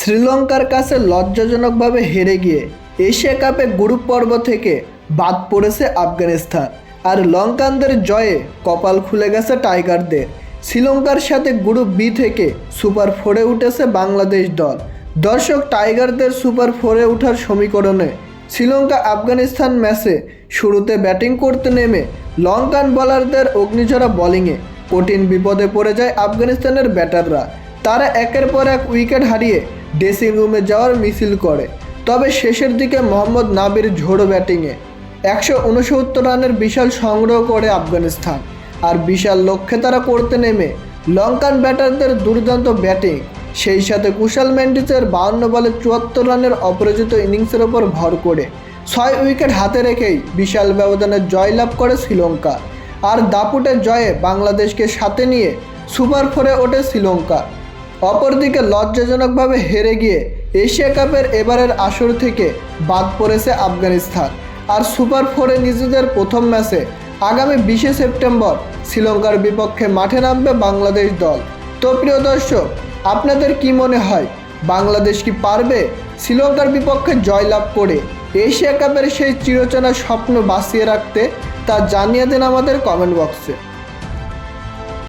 শ্রীলঙ্কার কাছে লজ্জাজনকভাবে হেরে গিয়ে এশিয়া কাপে গ্রুপ পর্ব থেকে বাদ পড়েছে আফগানিস্তান। আর লঙ্কানদের জয়ে কপাল খুলে গেছে টাইগারদের। শ্রীলঙ্কার সাথে গ্রুপ বি থেকে সুপার ফোরে উঠেছে বাংলাদেশ দল। দর্শক, টাইগারদের সুপার ফোরে ওঠার সমীকরণে শ্রীলঙ্কা আফগানিস্তান ম্যাচে শুরুতে ব্যাটিং করতে নেমে লঙ্কান বোলারদের অগ্নিঝরা বোলিংয়ে কঠিন বিপদে পড়ে যায় আফগানিস্তানের ব্যাটাররা। তারা একের পর এক উইকেট হারিয়ে ড্রেসিং রুমে যাওয়ার মিছিল করে। তবে শেষের দিকে মোহাম্মদ নাবির ঝোড়ো ব্যাটিংয়ে 169 রানের বিশাল সংগ্রহ করে আফগানিস্তান। আর বিশাল লক্ষ্যে তারা করতে নেমে লঙ্কান ব্যাটারদের দুর্দান্ত ব্যাটিং, সেই সাথে কুশাল মেন্ডিসের 52 বলে 74 রানের অপরাজিত ইনিংসের ওপর ভর করে 6 উইকেট হাতে রেখেই বিশাল ব্যবধানে জয়লাভ করে শ্রীলঙ্কা। আর দাপুটের জয়ে বাংলাদেশকে সাথে নিয়ে সুপার ফোরে ওঠে শ্রীলঙ্কা। অপরদিকে লজ্জাজনকভাবে হেরে গিয়ে এশিয়া কাপের এবারের আসর থেকে বাদ পড়েছে আফগানিস্তান। আর সুপার ফোরে নিজেদের প্রথম ম্যাচে আগামী 20 সেপ্টেম্বর শ্রীলঙ্কার বিপক্ষে মাঠে নামবে বাংলাদেশ দল। তো প্রিয় দর্শক, আপনাদের কি মনে হয়, বাংলাদেশ কি পারবে শ্রীলঙ্কার বিপক্ষে জয়লাভ করে এশিয়া কাপের সেই চিরচেনা স্বপ্ন বাঁচিয়ে রাখতে? তা জানিয়ে দিন আমাদের কমেন্ট বক্সে।